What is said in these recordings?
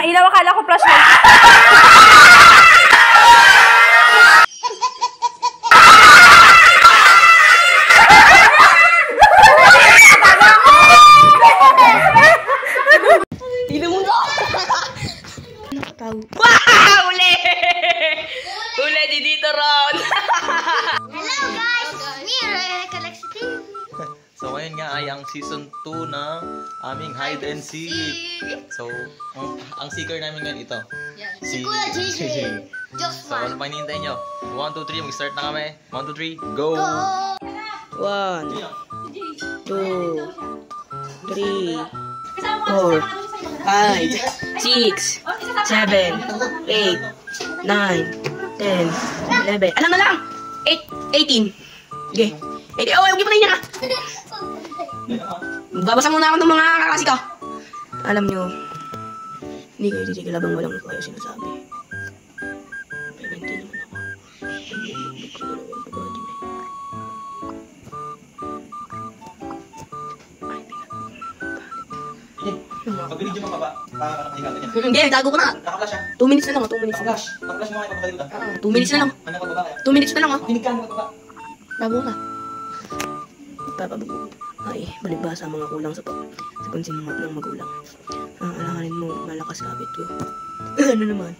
ilaw, akala ko flashlight. Tignan mo na! Nakataw. Wow! Uli! Uli di dito Ron! Hello guys! Me, Recollection Team. So ngayon nga ay ang season 2 ng aming hide and seek. So, ang seeker namin ngayon ito. Si Kuya JJ. Just So, ano one. pang hinihintay nyo? 1, 2, 3, mag-start na kami. 1, 2, 3, go! 1, 2, 3, 4, 5, 6, 7, 8, 9, 10, 11. Alam na lang! 18. Okay. Okay, huwag yung patayin niya ka! Babasa muna ako ng mga kakasi ko. Alam nyo, hindi kayo titigil habang walang kayo sinasabi. Pero hindi naman ako. Pag-video mo pa ba? Pakakakahiga ka niya. Hindi, gago ko na. Naka-flash ha? 2 minutes na lang, 2 minutes na lang. Naka-flash. Naka-flash mo nga yung pagkakalimutan. 2 minutes na lang. Ano pagbaba kaya? 2 minutes na lang, oh. Dinig ka mo pagbaba. Gago na. Papabago. Ay, balibasa mga kulang sa pansin ng magulang. Alanganin mo, malakas kapit ko. Ano naman?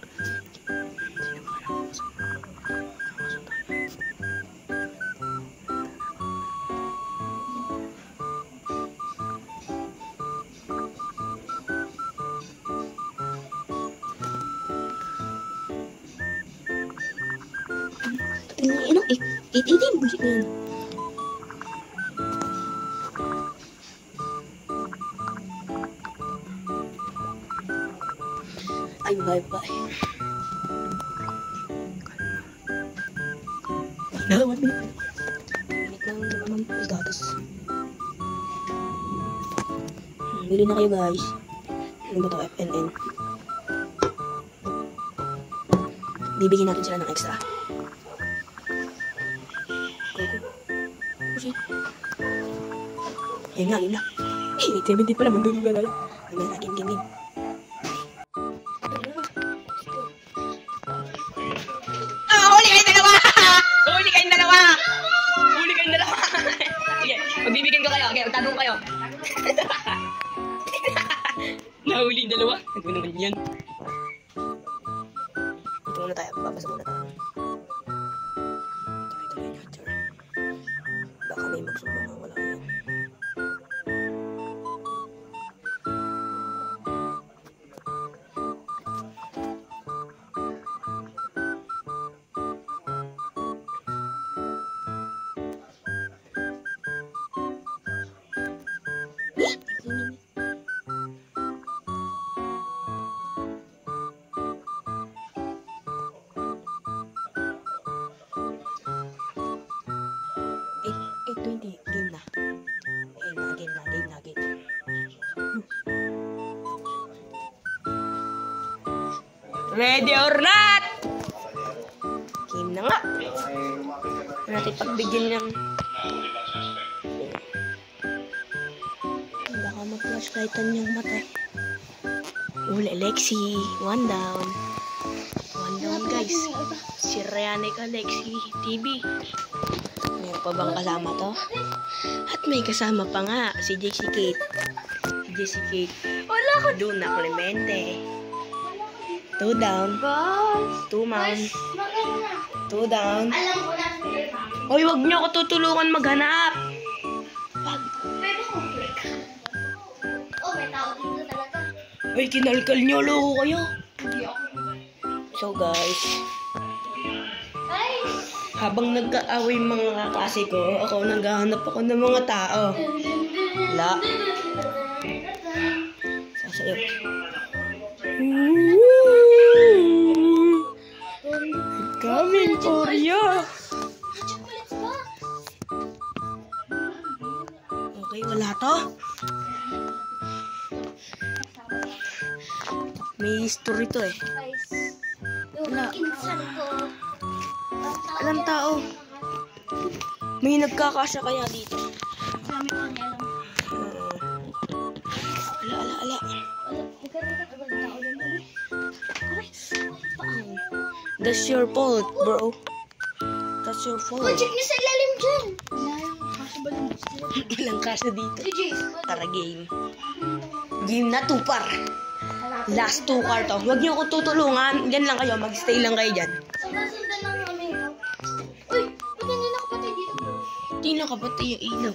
Ano? 8-18? Bullshit na yan. Ay, bye-bye. No, 1 minute. 1 minute lang naman po gatas. Bili na kayo guys. Ano ba ito? FNN. Bibigyan natin sila ng extra. Shit. Ayun nga, yun na. 8-17 pala, mandun ka na. Ayun na, game. Huli kayong dalawa! Huli kayong dalawa! Huli kayong dalawa! Sige, magbibigyan ko kayo. Okay, magtanong kayo. Nahuli yung dalawa. Ano naman yan? Ito muna tayo. Babasa muna tayo. Tuloy-tuloy niya, Char. Baka may magsumbong na wala yan. Game na. Game na. Ready or not? Game na nga. Natin pagbigyan ng... Baka mag-flashlightan yung mata. Uli, Lexi. 1 down. 1 down, guys. Si Ryanek Alexi TV. Meron pa bang kasama to? At may kasama pa nga si Jessie Kate. Wala ko. Duna Clemente. 2 down. 2 man. 2 down. Alam ko na. Hoy, wag niyo ako tutulungan maghanap. Wag. Pwede kong click. Oh, may tao dito talaga. Hoy, kinalkal niyo. Loko kayo. Hindi ako. So guys, Guys! habang nagkaaway mga kakasi ko, ako naghahanap ako ng mga tao. Wala. Sasayaw. Coming for you. Chocolates ba? Okay, wala to. May history to eh. Guys. Yung Wala. insan ko. Alam tao. May nagkakasya kaya dito. Dami ko niya alam. Ala. Wala. Magkaroon ka ba ng tao doon? That's your fault, bro. That's your fault. Check niyo sa ilalim dyan. Wala yung kaso ba ng gusto? Ilang kaso dito. Si Jace. Tara, game. Game na 2 par. Last 2 car to. Huwag niyo ako tutulungan. Diyan lang kayo. Mag-stay lang kayo dyan. Sundan lang namin ito. Uy, ba't hindi nakapatay dito, bro? Hindi nakapatay yung ilaw.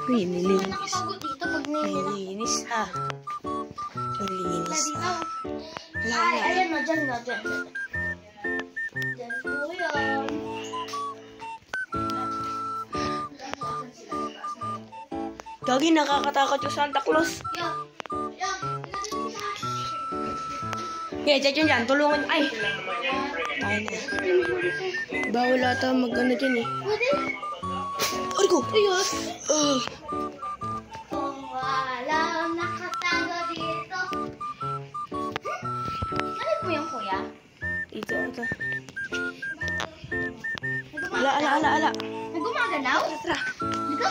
Uy, nilinis. Nakapagod dito pag nilinis. Nilinis, ah. Nilinis, Dito. ah. Wala Ay, na. ayan na, dyan na, dyan. Dyan po yan. Gagi, nakakatakot yung Santa Claus. Yan. Yan. Yeah, check yun dyan. Tulungan. Ay. Ay na. Bawal ata mag-ano dyan eh. Pwede? Ay ko. Ayun. Ah. Kung walang nakatago dito. Ano po yung kuya? Ito, ito. Nagumagalaw? Ala. Nagumagalaw? Tara. Dito?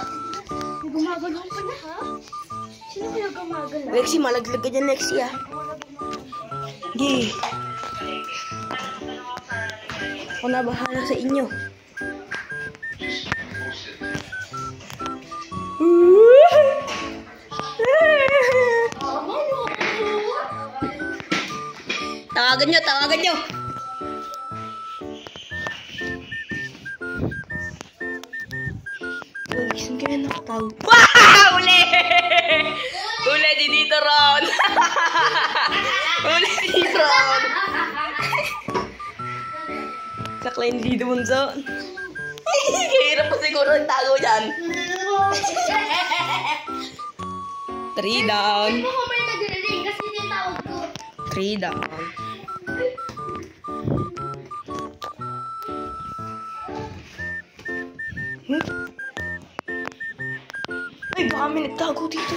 Nagumagalaw pa na, ha? Sino kaya gumagalaw? Lexi, malaglag ka dyan, Lexi, ah. Gi. Ako na bahala sa inyo. Tawagan nyo. Uy, saan kaya nakatawag? Wow! Uli! Uli di dito, Ron! Uli di dito, Ron! Saklain di dito, Bunso. Kahirap pa siguro ang tago dyan. 3 down. Hindi mo may nagriring kasi tinatawag ko. 3 down. Ay, baka may nagtago dito.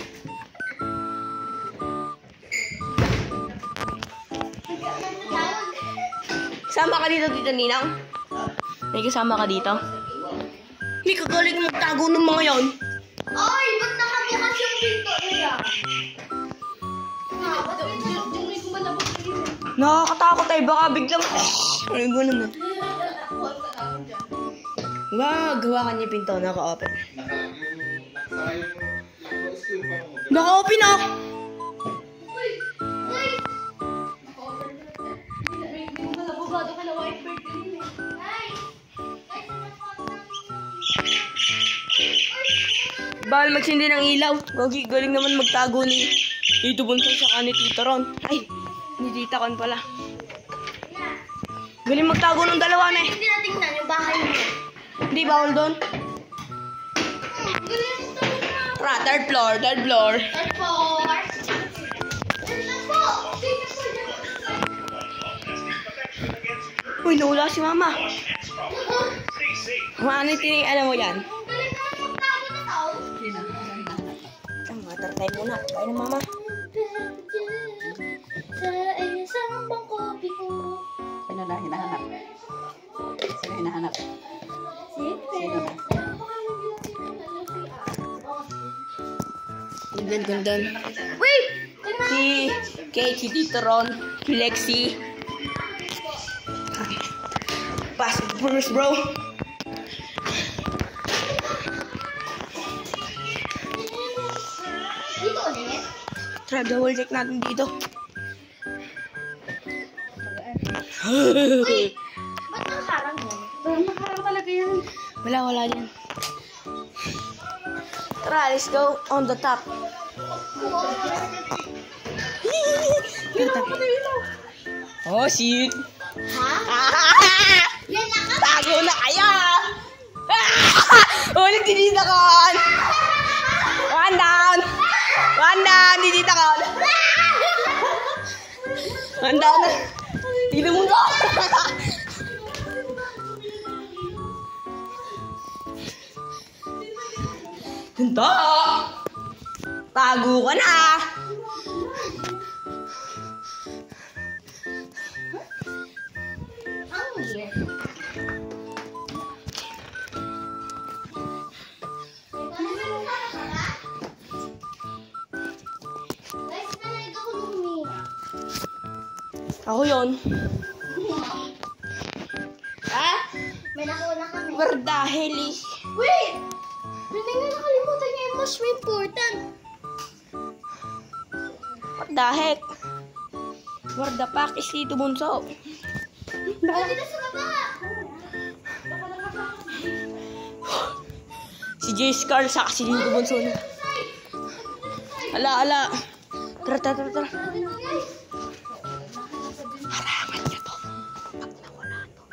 Sama ka dito, Tito Ninang? May kasama ka dito? Hindi ka galing magtago ng mga yon. Ay, ba't nakabukas yung pinto nila? Diyan may gumalabas dito. Nakakatakot tayo. Baka biglang... Ay, gano'n na. Wag, gawa ka niya pinto. Naka-open. Naka-open ako! Uy! Uy! May gumalabugado ka na white bird din eh. Ay! Ay, Bawal magsindi ng ilaw. Gagi, galing naman magtago ni Tito Bunso sa ni Tito Ron. Ay, ni Tita Con pala. Galing magtago ng dalawa na eh. hindi natingnan yung bahay niyo. Hindi, bawal doon. Galing mo talaga. Tara, third floor. Third floor. Third po. Dito po. Uy, nawala si Mama. Ano yung alam mo yan? Ang galing naman magtago na tao. Matar tayo muna. Kaya na, Mama. Sa isang bangko ko. Sino na hinahanap? Sino hinahanap? Sino na? Ganda. Wait! Si Kate, si Tito Ron, si Lexi. Pass first, bro. Dito ulit? Try double check natin dito. Uy! Ba't nakaharang yan? Parang nakaharang talaga yan. Wala dyan. Tara, let's go on the top. Oh, shit. Ha? Yan na ka? Tago na kayo! Ulit si Tita Con! One down! Si Tita Con! One down na! Tito mo to! Hinto! Tago ka na! Ang weird. Guys, nalaig ako nung Ako yon. Ha? May nakuha kami. Where the hell is... Wait! Hindi nga nakalimutan niya yung most important. What the heck? Where the fuck is Tito Bunso? Pwede na sa baba! Si Jace Carl saka si Tito Bunso na. Ala. Tara. Harangan niya to. Pag nawala to.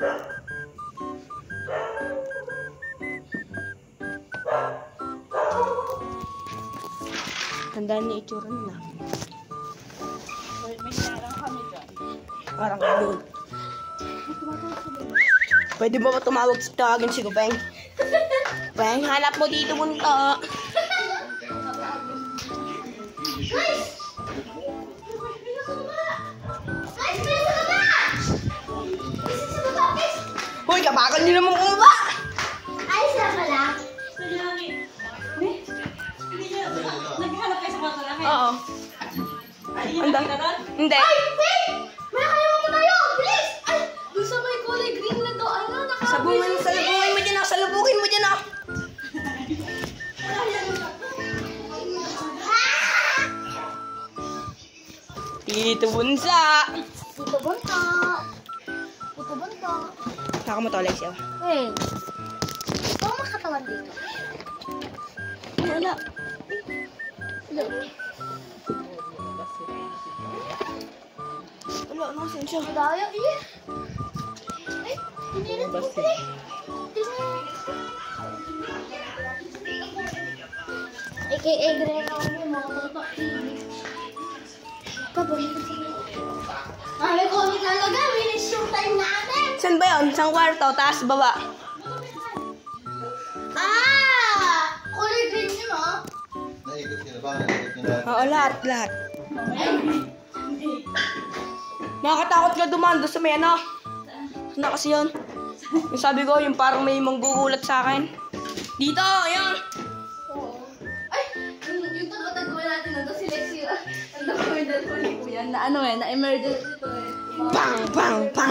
Tandaan niya itsura nila. Parang doon. Pwede ba tumawag sa tawagin si Gupeng? Peng, hanap mo dito munta. Hoy, kabakan niyo naman kumaba! Ay, siya pala. Naghanap kayo sa kwarto lang eh. Oo. Hindi. Ay, wait! May nakalimutan tayo! Bilis! Ay, doon sa may kulay green na to. Ano, Salubungin mo dyan ah. Salubungin mo dyan ah. Tito Bunsa. Puto bunto. Puto bunto. Saka mo to, Alexia. Wait. Ito ang makatawan dito. Wala. Wala, nasan siya? Madaya, iya. Ay, hindi na ito. AKA Greno yung mga toto. Ah, may comic talaga. Finish yung time natin. Saan ba yun? Isang kwarto, taas, baba. Ah! Kulay green yun, oh. Naikot nila ba? Naikot nila. Oo, lahat. Nakakatakot ka dumaan doon sa may ano. Saan na kasi yun? Yung sabi ko, yung parang may manggugulat sa akin. Dito, yan. Oo. Ay! Yung tagatagawa natin na si Lexi. Ang nakuha po yan. Na ano eh, na emergency to eh. Bang! Sa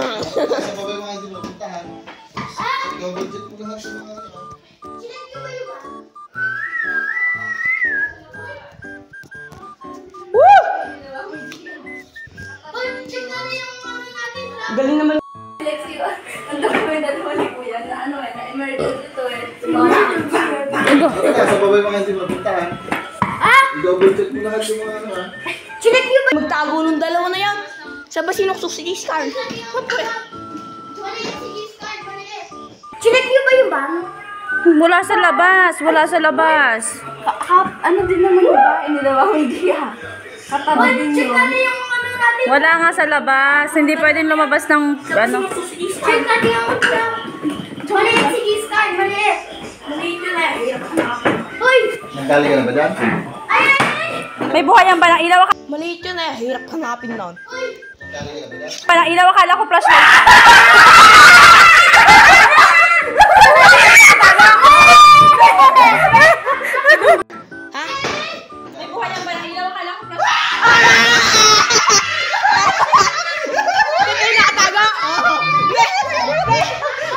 baba yung mga hindi mapuntahan. Ikaw budget mo lahat sa mga ano. Chinek nyo ba yung ba? Woo! Uy, check na rin yung ano natin. Galing naman. Lexi, ang nakuha po yan. Na ano eh, na emergency to eh. Sa baba yung mga hindi mapuntahan. Ikaw budget mo lahat yung mga ano ha. Chinek nyo ba? Magtago nung dalawa na yan. Saan ba sinuksok si Scar? Chinek nyo ba yung bang? Wala sa labas. Ano din naman yung ba? Hindi daw ako idea. Katabi din yun. Check natin yung ano natin. Wala nga sa labas. Hindi pwedeng lumabas ng ano. Check natin yung maliit si Giscard, maliit. Maliit yun eh. Uy! Nanggaling ka na ba dyan? Ay! May buhayan ba ng ilaw? Maliit yun eh. Hirap hanapin nun. Uy! Nanggaling ka na ba dyan? Pa ng ilaw, akala ko flashlight. Ha? May buhayan ba ng ilaw? Akala ko flashlight. Hindi nakataga.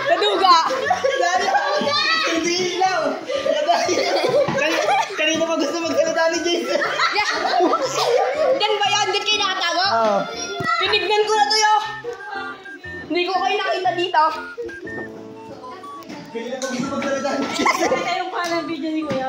Naduga. Hindi ilaw! Kanina pa gusto magsalita ni Jason. Diyan ba yan? Diyan kayo nakatago? Oo. Tinignan ko na to yo. Hindi ko kayo nakita dito. Kanina pa gusto magsalita ni Kaya yung pala ng video ni Kuya.